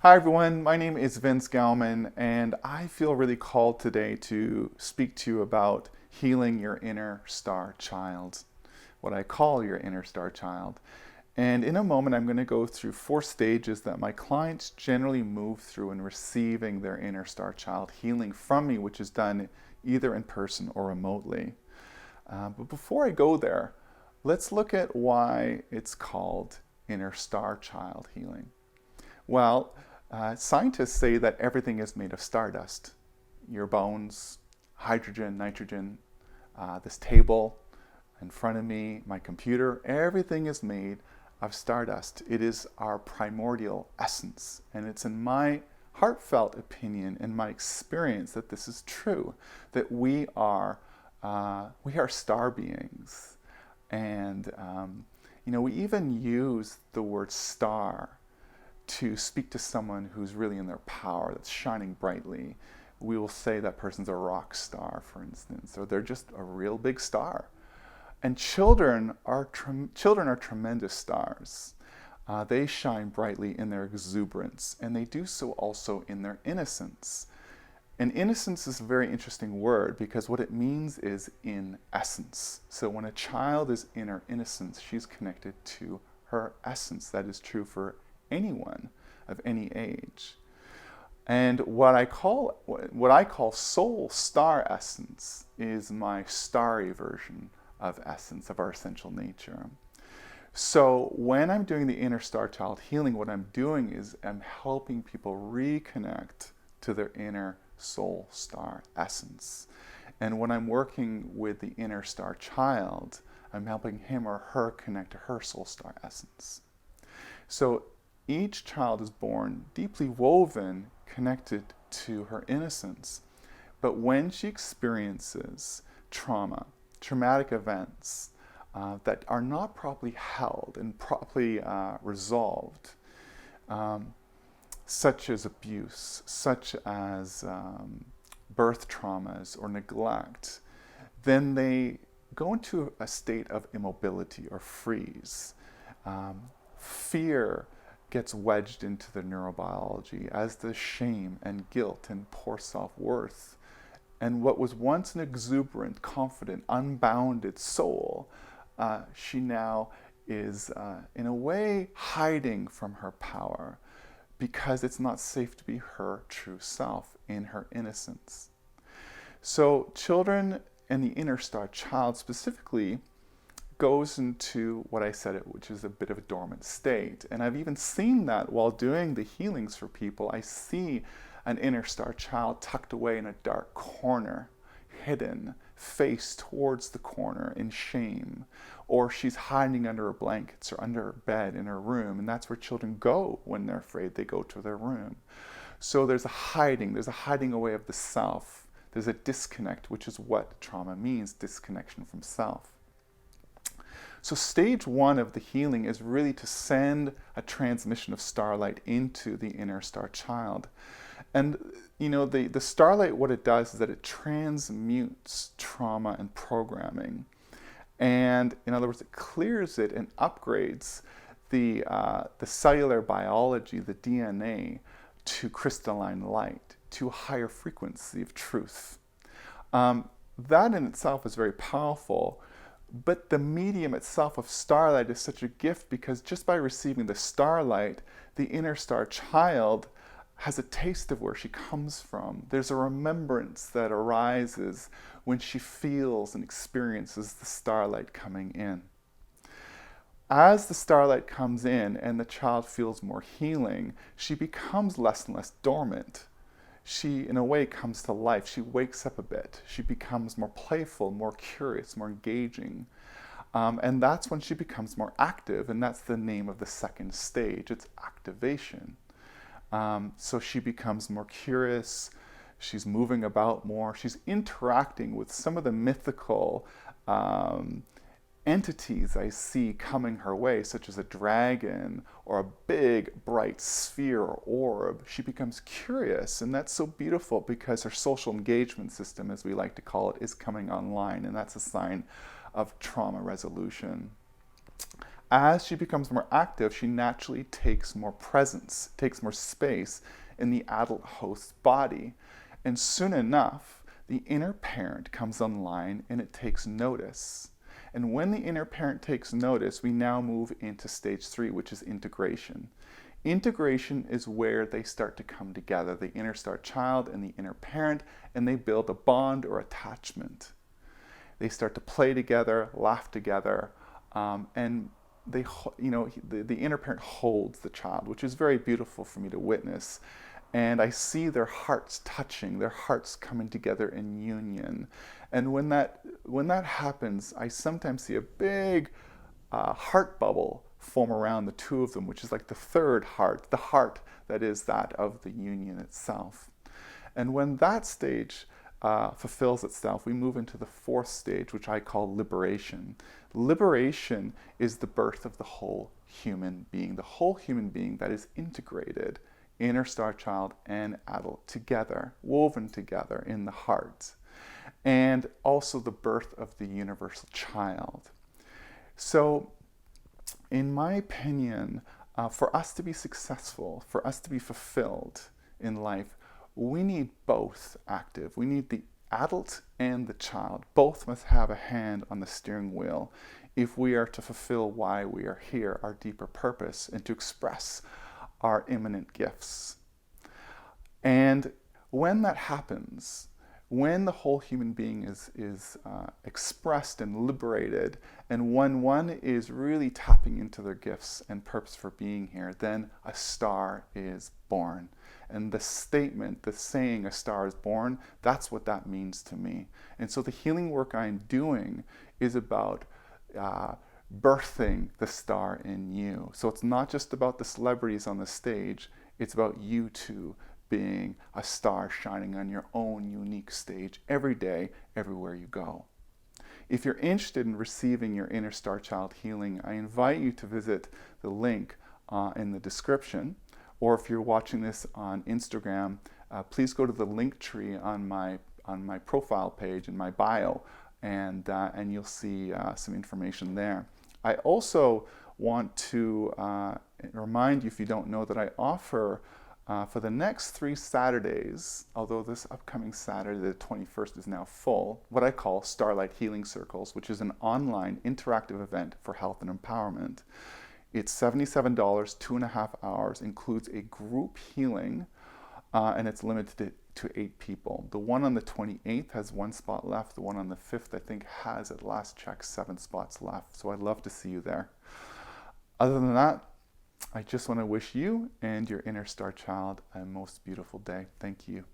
Hi everyone, my name is Vince Gauman, and I feel really called today to speak to you about healing your inner star child, what I call your inner star child. And in a moment, I'm going to go through 4 stages that my clients generally move through in receiving their inner star child healing from me, which is done either in person or remotely. But before I go there, let's look at why it's called inner star child healing. Well, scientists say that everything is made of stardust. Your bones, hydrogen, nitrogen, this table in front of me, my computer, everything is made of stardust. It is our primordial essence. And it's in my heartfelt opinion and my experience that this is true, that we are star beings. And, we even use the word star to speak to someone who's really in their power, that's shining brightly. We will say that person's a rock star, for instance, or they're just a real big star. And children are tremendous stars. They shine brightly in their exuberance, and they do so also in their innocence. And innocence is a very interesting word because what it means is in essence. So when a child is in her innocence, she's connected to her essence. That is true for anyone of any age. And what I call soul star essence is my starry version of essence, of our essential nature. So when I'm doing the inner star child healing, what I'm doing is I'm helping people reconnect to their inner soul star essence. And when I'm working with the inner star child, I'm helping him or her connect to her soul star essence. So each child is born deeply woven, connected to her innocence. But when she experiences traumatic events that are not properly held and properly resolved, such as abuse, such as birth traumas or neglect, then they go into a state of immobility or freeze. Fear gets wedged into the neurobiology, as does shame and guilt and poor self-worth. And what was once an exuberant, confident, unbounded soul, she now is, in a way, hiding from her power because it's not safe to be her true self in her innocence. So children and the inner star child specifically goes into what I said, which is a bit of a dormant state. And I've even seen that while doing the healings for people. I see an inner star child tucked away in a dark corner, hidden, face towards the corner in shame. Or she's hiding under her blankets or under her bed in her room. And that's where children go when they're afraid. They go to their room. So there's a hiding away of the self. There's a disconnect, which is what trauma means, disconnection from self. So stage 1 of the healing is really to send a transmission of starlight into the inner star child. And the starlight, what it does is that it transmutes trauma and programming. And in other words, it clears it and upgrades the cellular biology, the DNA, to crystalline light, to a higher frequency of truth. That in itself is very powerful. But the medium itself of starlight is such a gift because just by receiving the starlight, the inner star child has a taste of where she comes from. There's a remembrance that arises when she feels and experiences the starlight coming in. As the starlight comes in and the child feels more healing, she becomes less and less dormant. She, in a way, comes to life. She wakes up a bit. She becomes more playful, more curious, more engaging. And that's when she becomes more active, and that's the name of the second stage. It's activation. So she becomes more curious. She's moving about more. She's interacting with some of the mythical entities I see coming her way, such as a dragon or a big bright sphere or orb. She becomes curious, and that's so beautiful because her social engagement system, as we like to call it, is coming online, and that's a sign of trauma resolution. as she becomes more active, she naturally takes more presence, takes more space in the adult host's body. And soon enough, the inner parent comes online and it takes notice. And when the inner parent takes notice, we now move into stage 3, which is integration. Integration is where they start to come together, the inner star child and the inner parent, and they build a bond or attachment. They start to play together, laugh together, and they, the inner parent holds the child, which is very beautiful for me to witness. And I see their hearts touching, their hearts coming together in union. And when that happens, I sometimes see a big heart bubble form around the two of them, which is like the third heart, the heart that is that of the union itself. And when that stage fulfills itself, we move into the 4th stage, which I call liberation. Liberation is the birth of the whole human being that is integrated, inner star child and adult together, woven together in the heart, and also the birth of the universal child. So, in my opinion, for us to be successful, for us to be fulfilled in life, we need both active. We need the adult and the child. Both must have a hand on the steering wheel if we are to fulfill why we are here, our deeper purpose, and to express our imminent gifts. And when that happens, when the whole human being is expressed and liberated, and when one is really tapping into their gifts and purpose for being here, then a star is born. And the statement, the saying, a star is born, that's what that means to me. And so the healing work I'm doing is about birthing the star in you. So it's not just about the celebrities on the stage, it's about you two being a star shining on your own unique stage every day, everywhere you go. If you're interested in receiving your inner star child healing, I invite you to visit the link in the description, or if you're watching this on Instagram, please go to the link tree on my profile page in my bio, and you'll see some information there. I also want to remind you, if you don't know, that I offer for the next 3 Saturdays, although this upcoming Saturday, the 21st, is now full, what I call Starlight Healing Circles, which is an online interactive event for health and empowerment. It's $77, 2.5 hours, includes a group healing, and it's limited to 8 people. The one on the 28th has 1 spot left. The one on the 5th, I think, has, at last check, 7 spots left. So I'd love to see you there. Other than that, I just want to wish you and your inner star child a most beautiful day. Thank you.